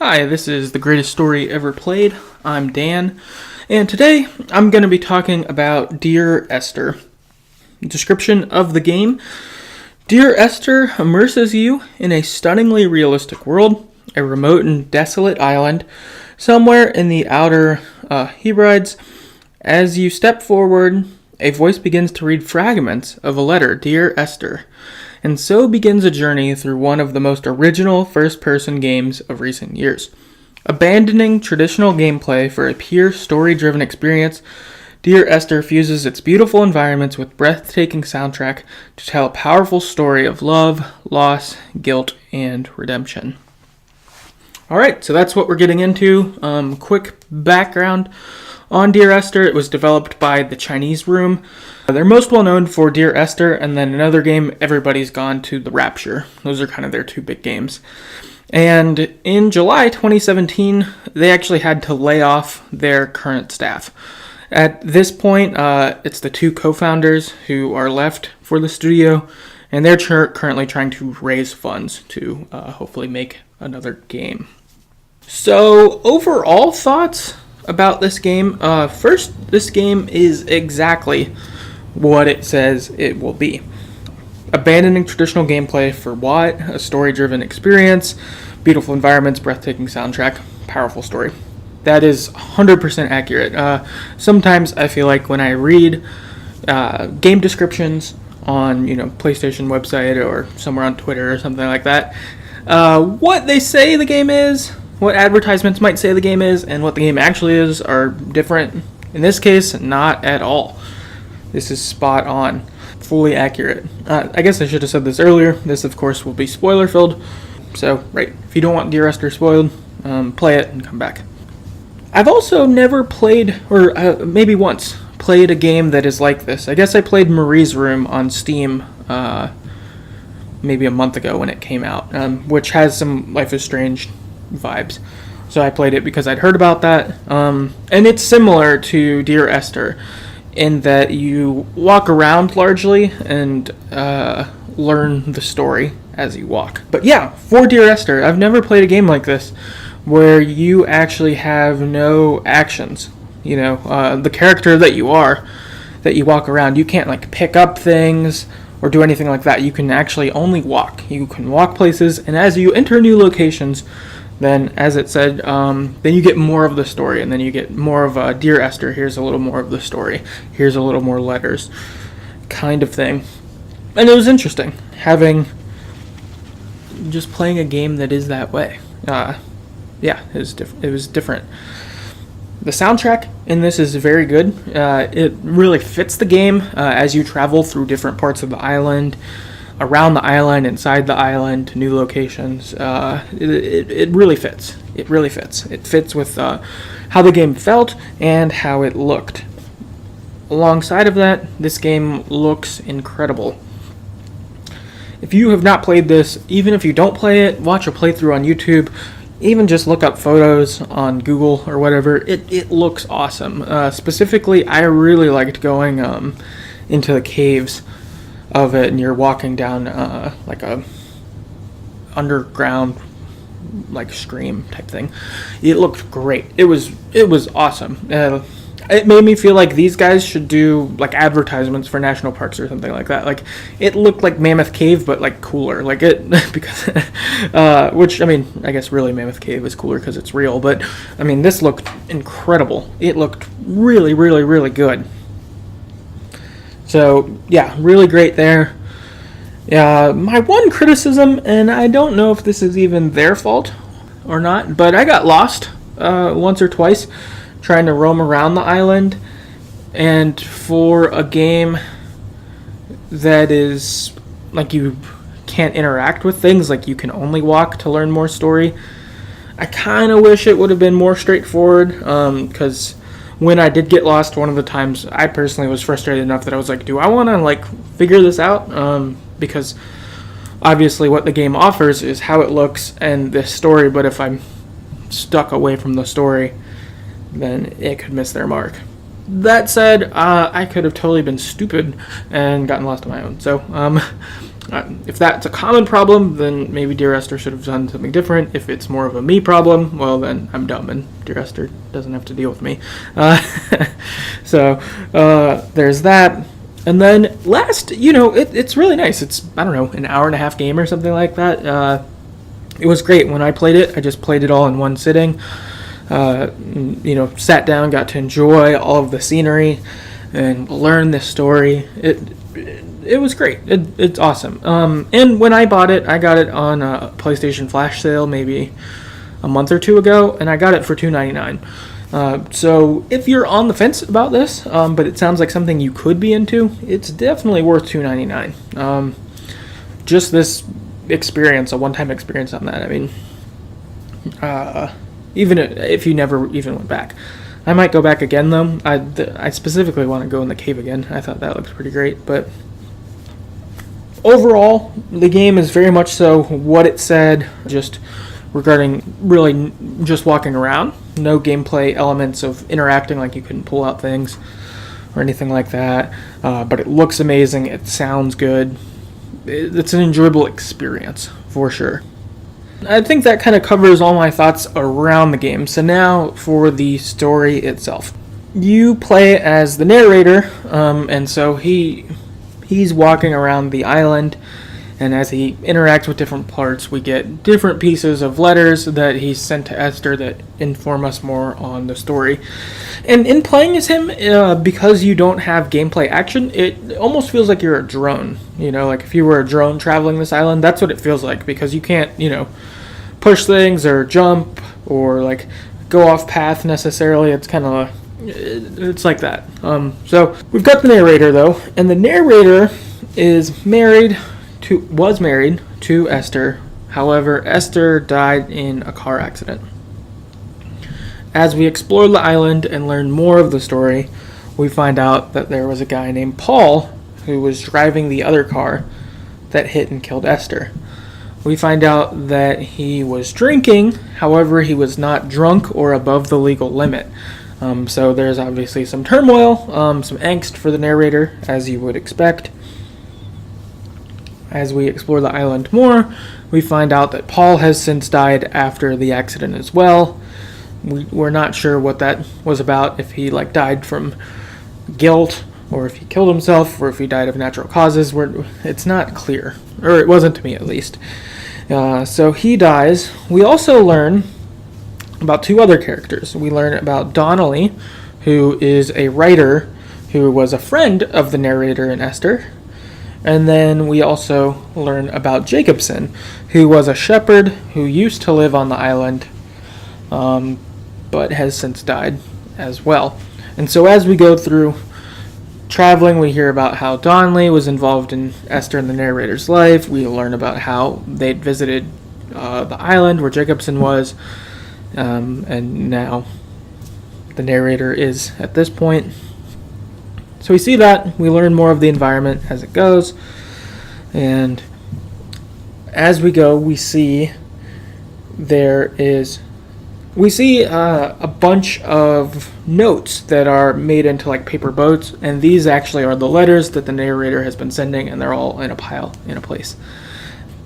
Hi, this is The Greatest Story Ever Played. I'm Dan, and today I'm going to be talking about Dear Esther. Description of the game: Dear Esther immerses you in a stunningly realistic world, a remote and desolate island, somewhere in the outer Hebrides. As you step forward, a voice begins to read fragments of a letter, Dear Esther. And so begins a journey through one of the most original first-person games of recent years. Abandoning traditional gameplay for a pure story-driven experience, Dear Esther fuses its beautiful environments with breathtaking soundtrack to tell a powerful story of love, loss, guilt, and redemption. Alright, so that's what we're getting into. Quick background on Dear Esther. It was developed by the Chinese Room. They're most well known for Dear Esther, and then another game, Everybody's Gone to the Rapture. Those are kind of their two big games. And in July 2017, they actually had to lay off their current staff. At this point, it's the two co-founders who are left for the studio, and they're currently trying to raise funds to hopefully make another game. So, overall thoughts about this game. First, this game is exactly what it says it will be. Abandoning traditional gameplay for what? A story-driven experience, beautiful environments, breathtaking soundtrack, powerful story. That is 100% accurate. Sometimes I feel like when I read game descriptions on, PlayStation website or somewhere on Twitter or something like that, what they say the game is, what advertisements might say the game is, and what the game actually is are different. In this case, not at all. This is spot on. Fully accurate. I guess I should have said this earlier. This, of course, will be spoiler-filled. So, right, if you don't want Dear Esther spoiled, play it and come back. I've also never played, or maybe once, played a game that is like this. I guess I played Marie's Room on Steam maybe a month ago when it came out, which has some Life is Strange vibes. So I played it because I'd heard about that. And it's similar to Dear Esther in that you walk around largely and learn the story as you walk. But yeah, for Dear Esther, I've never played a game like this where you actually have no actions. The character that you are, that you walk around, you can't pick up things or do anything like that. You can actually only walk. You can walk places, and as you enter new locations, then, as it said, then you get more of the story, and then you get more of Dear Esther, here's a little more of the story, here's a little more letters, kind of thing. And it was interesting, just playing a game that is that way. It was different. The soundtrack in this is very good. It really fits the game as you travel through different parts of the island, around the island, inside the island, to new locations. It really fits. It really fits. It fits with how the game felt and how it looked. Alongside of that, this game looks incredible. If you have not played this, even if you don't play it, watch a playthrough on YouTube, even just look up photos on Google or whatever, it looks awesome. Specifically, I really liked going into the caves of it, and you're walking down like a underground stream type thing. It looked great. It was awesome. It made me feel like these guys should do advertisements for national parks or something like that. It looked like Mammoth Cave, but cooler. Because which, I guess really Mammoth Cave is cooler because it's real. But this looked incredible. It looked really, really, really good. So, yeah, really great there. My one criticism, and I don't know if this is even their fault or not, but I got lost once or twice trying to roam around the island. And for a game that is, you can't interact with things, you can only walk to learn more story, I kind of wish it would have been more straightforward, because when I did get lost, one of the times I personally was frustrated enough that I was like, do I want to figure this out? Because obviously what the game offers is how it looks and this story, but if I'm stuck away from the story, then it could miss their mark. That said, I could have totally been stupid and gotten lost on my own. So If that's a common problem, then maybe Dear Esther should have done something different. If it's more of a me problem, well, then I'm dumb, and Dear Esther doesn't have to deal with me. There's that. And then last, it's really nice. It's, I don't know, an hour and a half game or something like that. It was great. When I played it, I just played it all in one sitting. Sat down, got to enjoy all of the scenery and learn this story. It was great. It's awesome. And when I bought it, I got it on a PlayStation Flash sale maybe a month or two ago, and I got it for $2.99. So if you're on the fence about this, but it sounds like something you could be into, it's definitely worth $2.99. Just this experience, a one-time experience on that. I mean, even if you never even went back. I might go back again, though. I specifically want to go in the cave again. I thought that looked pretty great, but overall, the game is very much so what it said, just regarding really just walking around. No gameplay elements of interacting, like you couldn't pull out things or anything like that. But it looks amazing. It sounds good. It's an enjoyable experience, for sure. I think that kind of covers all my thoughts around the game. So now for the story itself. You play as the narrator, and so he's walking around the island, and as he interacts with different parts, we get different pieces of letters that he's sent to Esther that inform us more on the story. And in playing as him, because you don't have gameplay action, it almost feels like you're a drone. Like if you were a drone traveling this island, that's what it feels like, because you can't, push things or jump or like go off path necessarily. It's kind of it's like that. So we've got the narrator though, and the narrator was married to Esther. However, Esther died in a car accident. As we explore the island and learn more of the story, we find out that there was a guy named Paul who was driving the other car that hit and killed Esther. We find out that he was drinking, however, he was not drunk or above the legal limit. So there's obviously some turmoil, some angst for the narrator, as you would expect. As we explore the island more, we find out that Paul has since died after the accident as well. We're not sure what that was about, if he died from guilt, or if he killed himself, or if he died of natural causes. It's not clear, or it wasn't to me at least. So he dies. We also learn about two other characters. We learn about Donnelly, who is a writer who was a friend of the narrator and Esther. And then we also learn about Jacobson, who was a shepherd who used to live on the island, but has since died as well. And so as we go through traveling, we hear about how Donnelly was involved in Esther and the narrator's life. We learn about how they'd visited the island where Jacobson was, and now the narrator is at this point. So we see that. We learn more of the environment as it goes, and as we go, we see a bunch of notes that are made into paper boats, and these actually are the letters that the narrator has been sending, and they're all in a pile in a place.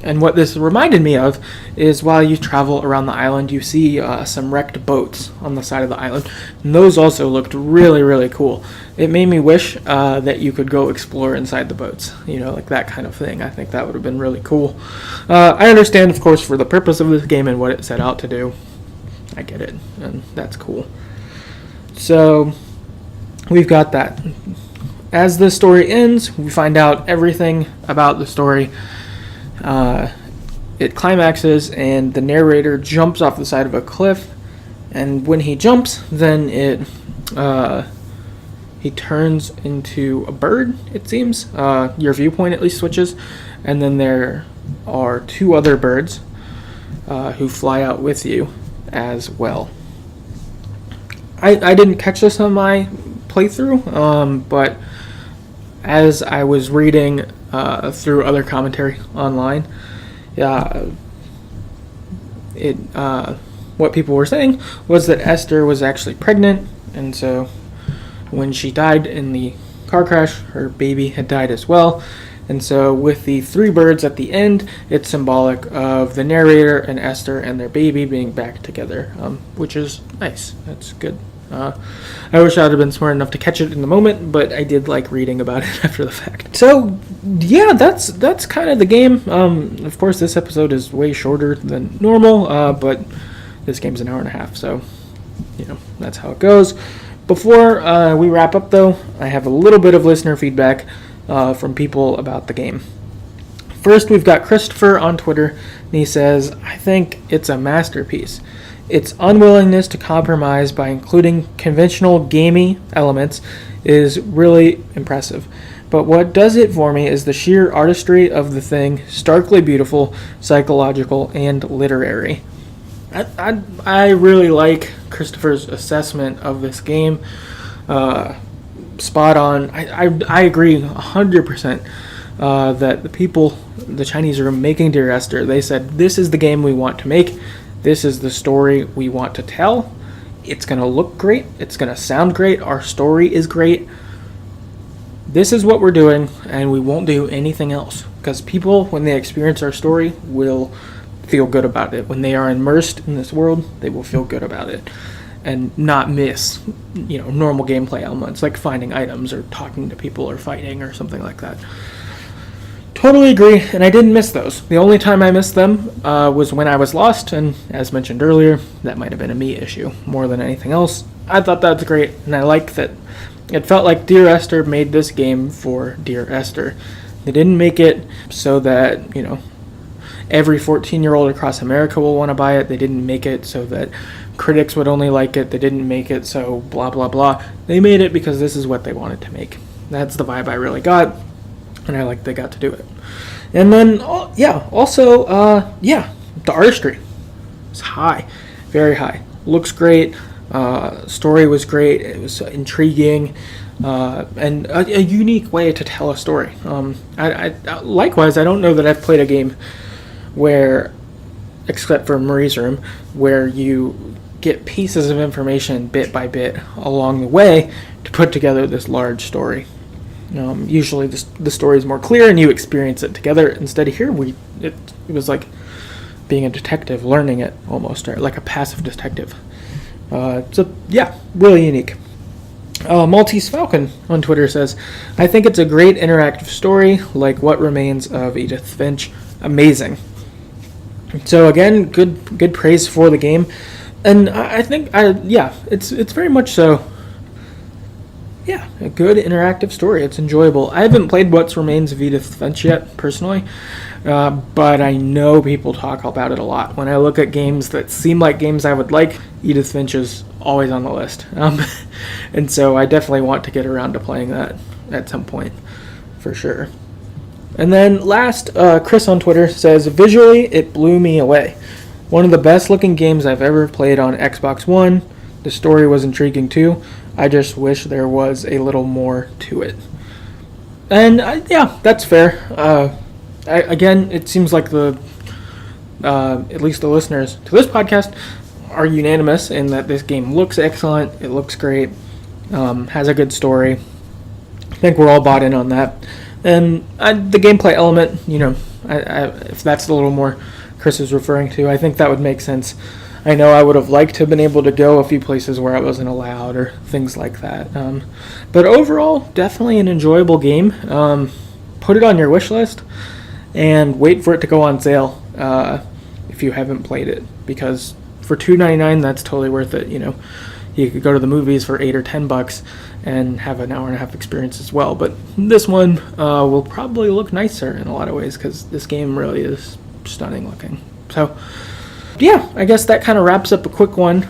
And what this reminded me of is while you travel around the island, you see some wrecked boats on the side of the island, and those also looked really, really cool. It made me wish that you could go explore inside the boats, that kind of thing. I think that would have been really cool. I understand, of course, for the purpose of this game and what it set out to do. I get it, and that's cool. So we've got that. As the story ends, we find out everything about the story. It climaxes, and the narrator jumps off the side of a cliff, and when he jumps, then he turns into a bird, it seems. Your viewpoint at least switches, and then there are two other birds who fly out with you as well. I didn't catch this on my playthrough, but as I was reading through other commentary online, what people were saying was that Esther was actually pregnant, and so when she died in the car crash, her baby had died as well, And so with the 3 birds at the end, it's symbolic of the narrator and Esther and their baby being back together, which is nice. That's good. I wish I would have been smart enough to catch it in the moment, but I did like reading about it after the fact. So, yeah, that's kind of the game. Of course, this episode is way shorter than normal, but this game's an hour and a half, so, that's how it goes. Before we wrap up, though, I have a little bit of listener feedback from people about the game. First, we've got Christopher on Twitter, and he says, I think it's a masterpiece. Its unwillingness to compromise by including conventional gamey elements is really impressive. But what does it for me is the sheer artistry of the thing, starkly beautiful, psychological, and literary. I really like Christopher's assessment of this game. Spot on. I agree 100% that the Chinese are making Dear Esther. They said, this is the game we want to make. This is the story we want to tell. It's going to look great. It's going to sound great. Our story is great. This is what we're doing, and we won't do anything else. Because people, when they experience our story, will feel good about it. When they are immersed in this world, they will feel good about it. And not miss, normal gameplay elements, like finding items or talking to people or fighting or something like that. Totally agree, and I didn't miss those. The only time I missed them was when I was lost, and as mentioned earlier, that might have been a me issue more than anything else. I thought that's great, and I like that it felt like Dear Esther made this game for Dear Esther. They didn't make it so that, every 14-year-old across America will want to buy it. They didn't make it so that critics would only like it. They didn't make it so blah, blah, blah. They made it because this is what they wanted to make. That's the vibe I really got. And I like they got to do it. And then, also, the artistry is high, very high. Looks great. Story was great. It was intriguing, and a unique way to tell a story. Likewise, I don't know that I've played a game where, except for Marie's Room, where you get pieces of information bit by bit along the way to put together this large story. Usually the story is more clear and you experience it together. Instead of here, it was like being a detective, learning it almost, or like a passive detective. Really unique. Maltese Falcon on Twitter says, I think it's a great interactive story, like What Remains of Edith Finch. Amazing. So again, good praise for the game. And I think, it's very much so. Yeah, a good interactive story. It's enjoyable. I haven't played What Remains of Edith Finch yet, personally, but I know people talk about it a lot. When I look at games that seem like games I would like, Edith Finch is always on the list. And so I definitely want to get around to playing that at some point, for sure. And then last, Chris on Twitter says, visually, it blew me away. One of the best looking games I've ever played on Xbox One. The story was intriguing too. I just wish there was a little more to it. And that's fair. Again, it seems like at least the listeners to this podcast are unanimous in that this game looks excellent. It looks great. Has a good story. I think we're all bought in on that. And the gameplay element, if that's a little more Chris is referring to, I think that would make sense. I know I would have liked to have been able to go a few places where I wasn't allowed or things like that. But overall, definitely an enjoyable game. Put it on your wish list and wait for it to go on sale if you haven't played it. Because for $2.99, that's totally worth it. You could go to the movies for $8 or $10 and have an hour and a half experience as well. But this one will probably look nicer in a lot of ways because this game really is stunning looking. So, I guess that kind of wraps up a quick one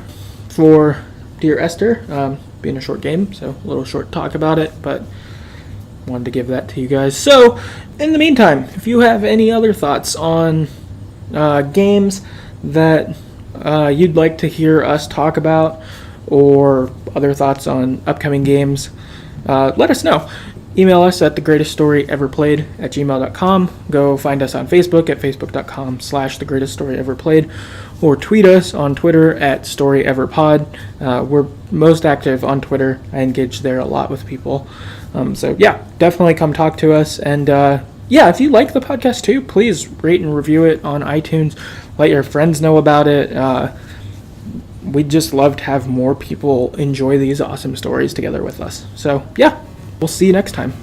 for Dear Esther, being a short game, so a little short talk about it, but wanted to give that to you guys. So, in the meantime, if you have any other thoughts on games that you'd like to hear us talk about, or other thoughts on upcoming games, let us know. Email us at TheGreatestStoryEverPlayed@gmail.com. Go find us on Facebook at facebook.com/TheGreatestStoryEverPlayed, or tweet us on Twitter at StoryEverPod. We're most active on Twitter. I engage there a lot with people. Definitely come talk to us. And yeah, if you like the podcast too, please rate and review it on iTunes. Let your friends know about it. We'd just love to have more people enjoy these awesome stories together with us. So, yeah, we'll see you next time.